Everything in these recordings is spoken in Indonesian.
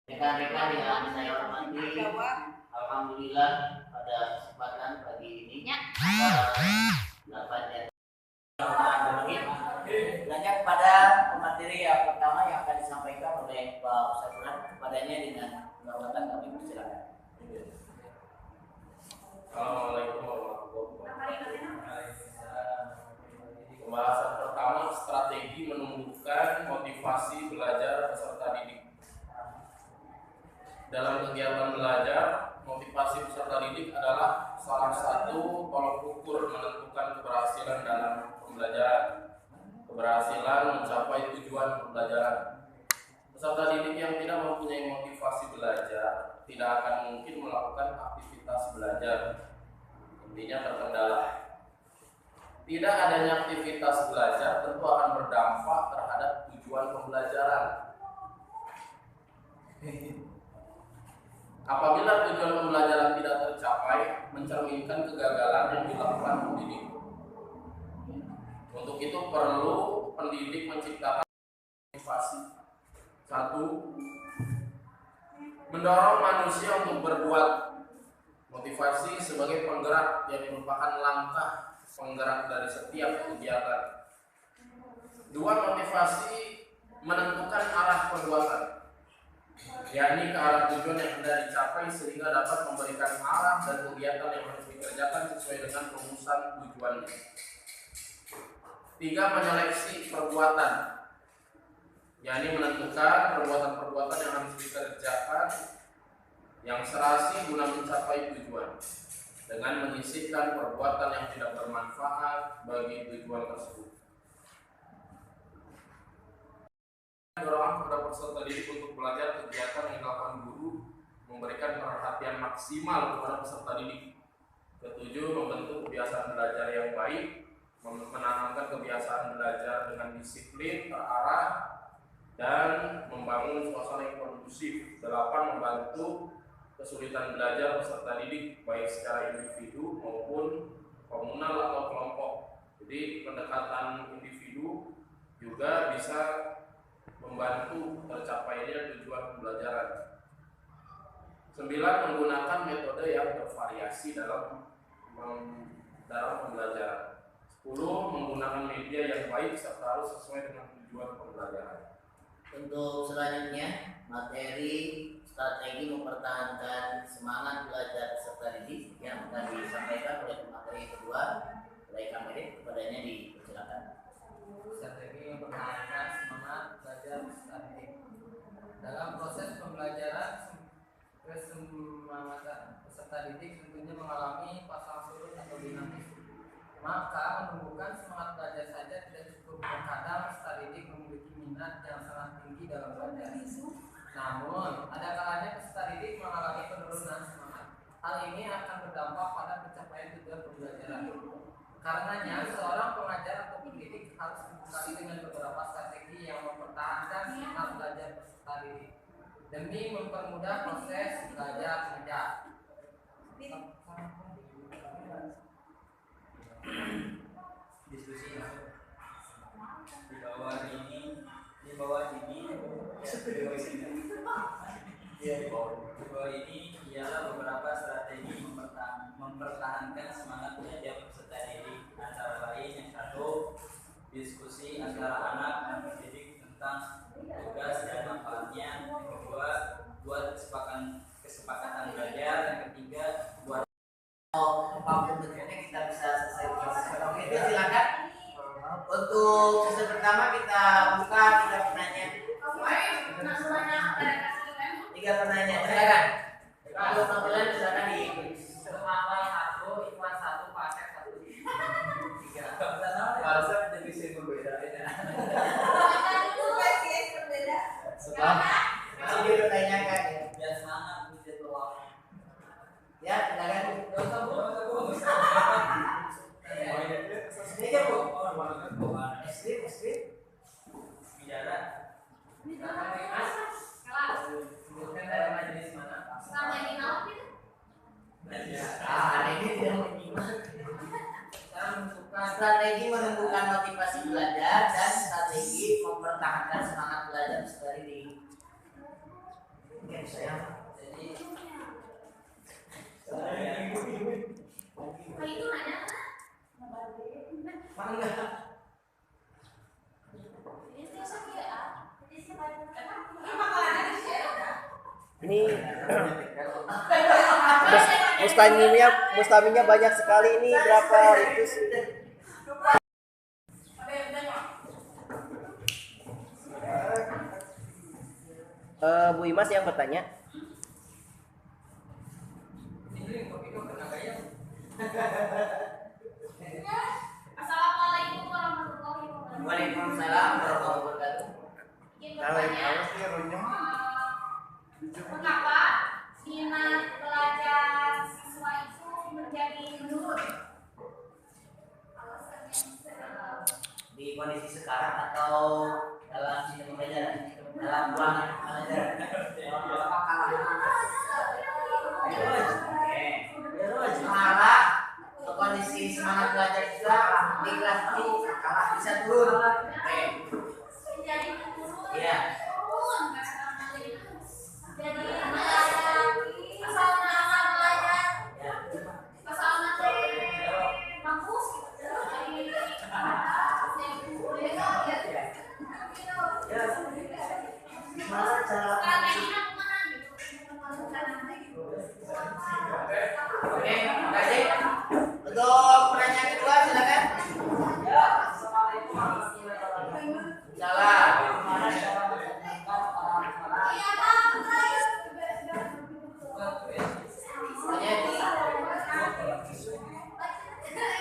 Rekan-rekan yang saya hormati, alhamdulillah pada kesempatan pagi ini dapatnya belajar pada materi yang pertama yang akan disampaikan oleh Pak Ustaz Bulan. Kepadanya dengan kehormatan kami persilakan. Assalamualaikum warahmatullahi wabarakatuh. Pembahasan pertama, strategi menumbuhkan motivasi belajar peserta didik. Dalam kegiatan belajar, motivasi peserta didik adalah salah satu tolok ukur menentukan keberhasilan dalam pembelajaran, keberhasilan mencapai tujuan pembelajaran. Peserta didik yang tidak mempunyai motivasi belajar tidak akan mungkin melakukan aktivitas belajar. Intinya terkendala. Tidak adanya aktivitas belajar tentu akan berdampak terhadap tujuan pembelajaran. Apabila tujuan pembelajaran tidak tercapai, mencerminkan kegagalan yang dilakukan pendidik. Untuk itu perlu pendidik menciptakan motivasi. 1. Mendorong manusia untuk berbuat. Motivasi sebagai penggerak yang merupakan langkah penggerak dari setiap kegiatan. 2. Motivasi menentukan arah perbuatan, yakni ke arah tujuan yang hendak dicapai sehingga dapat memberikan arah dan kegiatan yang harus dikerjakan sesuai dengan rumusan tujuannya. 3. Menyeleksi perbuatan, yakni menentukan perbuatan-perbuatan yang harus dikerjakan yang serasi guna mencapai tujuan dengan menyisihkan perbuatan yang tidak bermanfaat bagi tujuan tersebut. Dorongan kepada peserta didik untuk belajar kegiatan yang dilakukan guru, memberikan perhatian maksimal kepada peserta didik. 7. Membentuk kebiasaan belajar yang baik, menanamkan kebiasaan belajar dengan disiplin, terarah, dan membangun suasana yang kondusif. 8. Membantu kesulitan belajar peserta didik baik secara individu maupun komunal atau kelompok. Jadi pendekatan individu juga bisa membantu tercapainya tujuan pembelajaran. 9. Menggunakan metode yang bervariasi dalam pembelajaran. 10. Menggunakan media yang baik serta harus sesuai dengan tujuan pembelajaran. Untuk selanjutnya, materi strategi mempertahankan semangat belajar peserta didik yang akan disampaikan oleh materi kedua oleh Kamil. Kepadanya dipersilakan. Strategi mempertahankan semangat belajar peserta didik. Dalam proses pembelajaran, kesemangatan peserta didik tentunya mengalami pasang surut atau dinamis. Maka menumbuhkan semangat belajar saja tidak cukup. Terkadang peserta didik memiliki minat yang sangat tinggi dalam belajar. Namun, ada kalanya peserta didik mengalami penurunan semangat. Hal ini akan berdampak pada pencapaian tujuan pembelajaran. Karenanya, seorang pengajar atau pendidik harus dibekali dengan beberapa strategi yang mempertahankan semangat belajar peserta didik demi mempermudah proses belajar mengajar. Diskusi di bawah ini ialah beberapa strategi mempertahankan semangat belajar peserta didik, antara lain yang 1, diskusi antara anak dan pendidik tentang tugas dan manfaatnya. Yang 2, buat kesepakatan belajar. Yang 3, buat apapun bentuknya kita bisa selesai. Oke, silakan. Untuk sesi pertama kita buka 3 pertanyaan. 3 pertanyaan, silakan. Kalau tampilan silakan di Semangat 1, Ikhwan 1, Pak Asep 1. 3. konsep jadi berbeda. Sebab masih dipertanyakan ya. Biar semangat bisa keluar. Ya, silakan. Ini Bu. SD. Bicara. Sebutkan dari saya. Jadi itu nanya Ini mustaminya banyak sekali ini, berapa ritus? Bu Imas yang bertanya. Assalamualaikum warahmatullahi wabarakatuh. Waalaikumsalam warahmatullahi wabarakatuh. Izin bertanya, mengapa minat belajar siswa itu menjadi menurun? Di kondisi sekarang atau dalam sistem pembelajaran, dalam ruangan pembelajaran. Malah ke kondisi semangat belajar juga di kelas ini bisa turun. Oke. Menjadi menurun. Iya. Turun. Jadi asal nama belajar, Ya. asal materi bagus. Malah cara Oke, terima kasih. Untuk pertanyaan kedua silakan. ya, assalamualaikum warahmatullahi wabarakatuh. Salam. Bagaimana cara menentukan orang-orang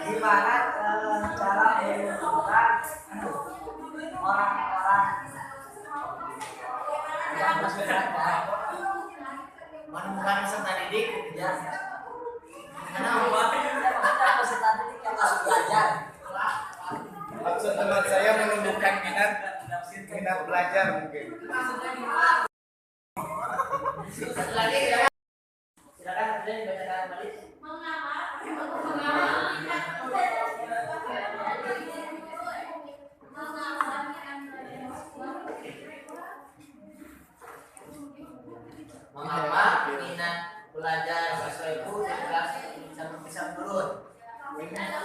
gimana cara menentukan orang-orang yang bersejarah Menemukan peserta didik. ya Kenapa? peserta didik yang harus belajar. Maksud teman saya menunjukkan minat belajar mungkin. Satu lagi silakan. Silakan kemudian dibacakan kembali. Mengapa minat belajar siswa itu di kelas bisa menurun? Karena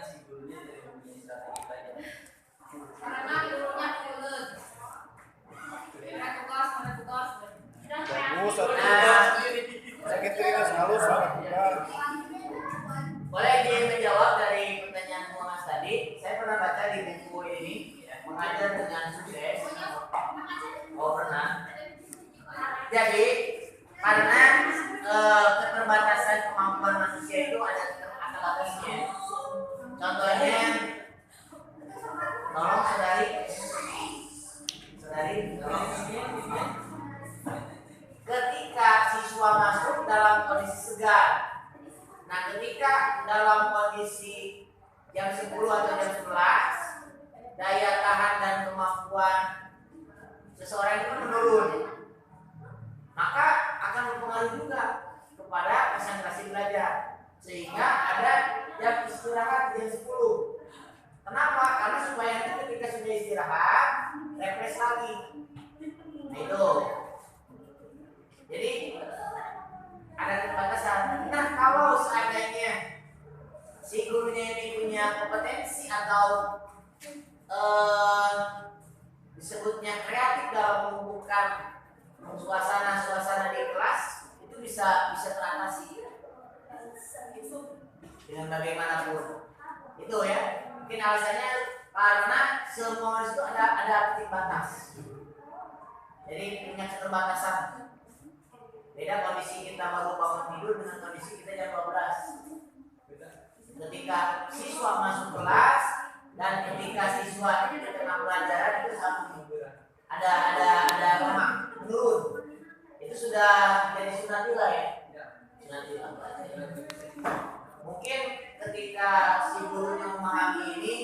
si gurunya tidak mempunyai strategi belajar. Karena gurunya turun. Bagus, Nah, sekretariat halus lakukan. boleh dijawab dari pertanyaan Muhammad tadi. Saya pernah baca di buku ini, Mengajar dengan Sukses. Oh pernah. Jadi karena keterbatasan kemampuan manusia itu ada batasnya. Contohnya, tolong saudari, ketika siswa masuk dalam kondisi segar, nah ketika dalam kondisi jam 10 atau jam 11, daya tahan dan kemampuan seseorang itu menurun, maka akan berpengaruh juga kepada konsentrasi belajar, sehingga ada jam istirahat jam 10. Kenapa? Karena supaya nanti ketika sudah istirahat refresh lagi. Nah itu. Jadi ada keterbatasan. Nah kalau seandainya si gurunya ini punya kompetensi atau disebutnya kreatif dalam menumbuhkan suasana di kelas, itu bisa teratasi dengan bagaimanapun. Itu ya. Mungkin alasannya karena semua itu ada titik batas. Jadi punya keterbatasan. Beda kondisi kita baru bangun tidur dengan kondisi kita jam 12. Ketika siswa masuk kelas dan ketika siswa di tengah pelajaran itu sama. Ada lemah, menurun. Itu sudah jadi sunatullah ya. Sunatullah. Mungkin ketika si gurunya memahami ini,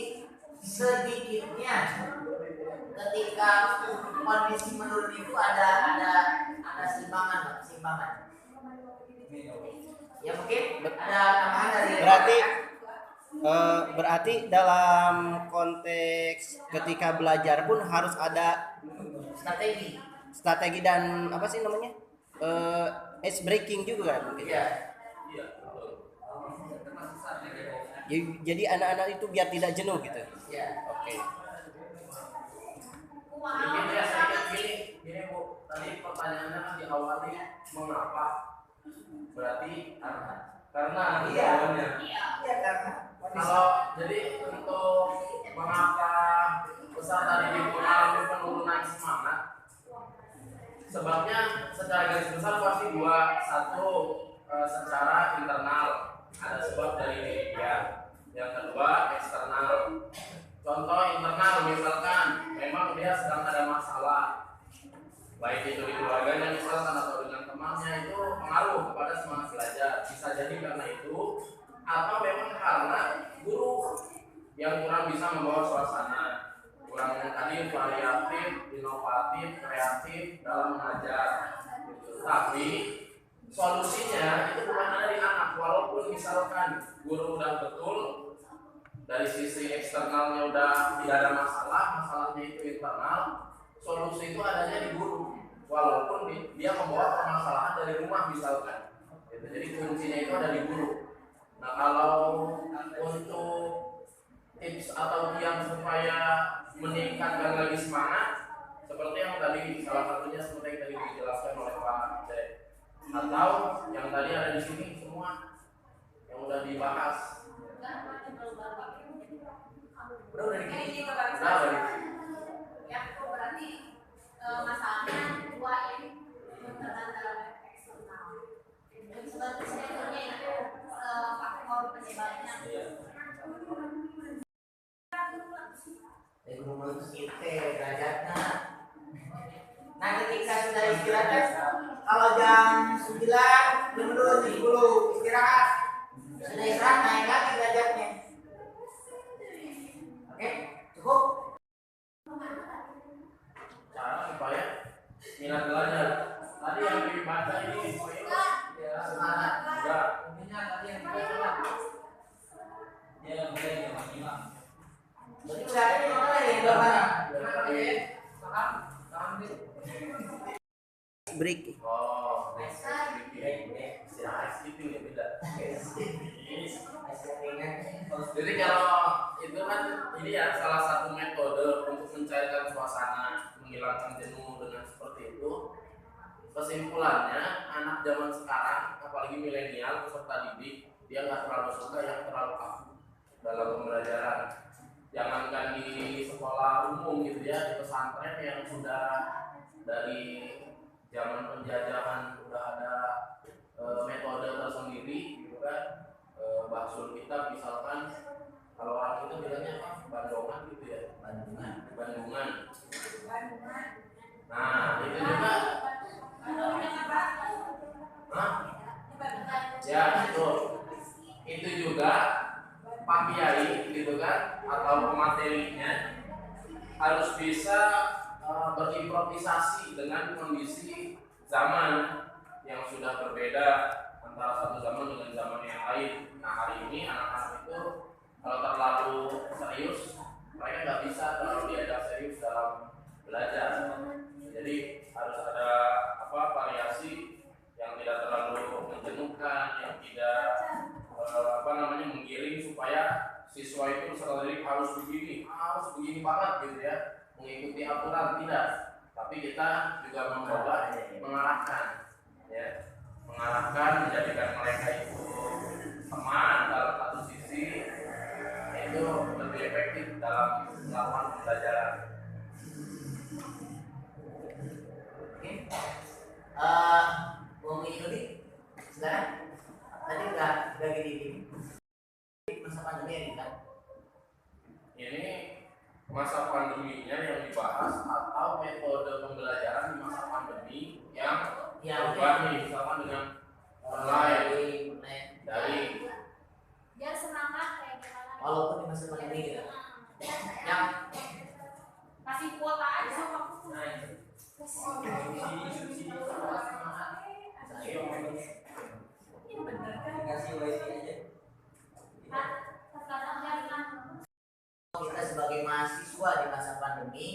sedikitnya ketika kondisi menurun itu ada simpangan. Ya mungkin ada tambahan dari Berarti dalam konteks ketika belajar pun harus ada strategi. strategi dan apa sih namanya? Ice breaking juga kan mungkin. Iya. Iya, betul. termasuk strategi. Jadi anak-anak itu biar tidak jenuh gitu. Iya. Oke. Gini ya, saya ingat gini Bu, tadi pertanyaannya kan diawali mengapa? Berarti karena Iya. jawabannya. Iya karena Kalau jadi untuk mengapa peserta didik mengalami penurunan semangat, sebabnya secara garis besar pasti dua. Satu, secara internal, ada sebab dari diri dia. Yang kedua, eksternal. Contoh internal, misalkan memang dia sedang ada masalah, baik itu di keluarganya misalkan atau dengan temannya, itu pengaruh kepada semangat belajar. Bisa jadi karena itu, atau memang karena guru yang kurang bisa membawa suasana, kurang tadi variatif, inovatif, kreatif dalam mengajar. Tapi solusinya itu bukan ada di anak, walaupun misalkan guru udah betul dari sisi eksternalnya udah tidak ada masalah, masalahnya itu internal, solusi itu adanya di guru, walaupun dia membawa permasalahan dari rumah misalkan. Jadi kuncinya itu ada di guru. Nah, kalau untuk tips atau tiang supaya meningkatkan lagi semangat, seperti yang tadi salah satunya seperti yang tadi dijelaskan oleh Pak Cek, atau yang tadi ada di sini semua yang udah dibahas. udah Ini juga Udah, bagus. udah. Ya, berarti masalahnya dua ini tekanan dalam eksternal. Sebetulnya itu faktor penyebabnya. Guru kita derajatnya. Nah ketika sudah istirahat, kalau jam 9 menurut 10 istirahat, sudah istirahat naik lagi derajatnya. Oke, cukup. Cara supaya minat belajar. Tadi yang dibaca ini Ya, Semangat. enggak. intinya tadi yang dibaca Dia mulai jam 5. Berarti udah ada di mana nih gambarnya? Break. Oh, istirahat skipping ya beda. Jadi kalau itu kan ini ya salah satu metode untuk mencairkan suasana, menghilangkan jenuh dengan seperti itu. Kesimpulannya, anak zaman sekarang, apalagi milenial, peserta didik, dia nggak terlalu suka yang terlalu kaku dalam pembelajaran. Jangankan di sekolah umum gitu ya, di pesantren yang sudah dari zaman penjajahan udah ada metode tersendiri gitu kan. Baksul kita misalkan kalau orang itu bilangnya apa? Bandongan gitu ya. Bandungan. Nah, itu juga. Hah? Ya, betul. Itu juga Pak Kiai gitu kan, atau pematerinya harus bisa berimprovisasi dengan kondisi zaman yang sudah berbeda antara satu zaman dengan zaman yang lain. Nah, hari ini anak-anak itu kalau terlalu serius, mereka nggak bisa terlalu diajak serius dalam belajar. Jadi harus ada variasi yang tidak terlalu menjenuhkan, yang tidak menggiring supaya siswa itu peserta didik harus begini banget gitu ya, mengikuti aturan, tidak. Tapi kita juga mencoba mengarahkan, ya, menjadikan mereka itu teman dalam satu sisi, itu lebih efektif dalam melakukan pembelajaran. Mau mengikuti sekarang tadi udah gini masa pandemi ya kan? Ini masa pandeminya yang dibahas atau metode pembelajaran di masa pandemi yang berubah nih, misalkan dengan online, dari Biar semangat kayak gimana? walaupun di masa pandemi gitu. Yang kasih kuota aja. Kasih wifi aja. Kita sebagai mahasiswa di masa pandemi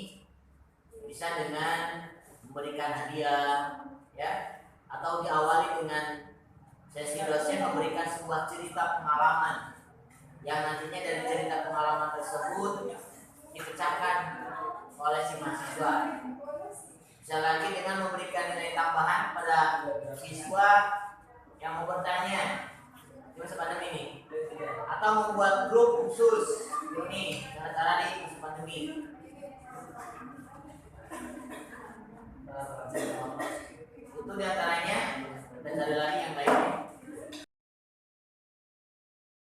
bisa dengan memberikan hadiah, ya, atau diawali dengan sesi dosen memberikan sebuah cerita pengalaman yang nantinya dari cerita pengalaman tersebut dipecahkan oleh si mahasiswa. Bisa lagi dengan memberikan nilai tambahan pada siswa yang mau bertanya cuma semacam ini, atau membuat grup khusus ini cara-cara di masa pandemi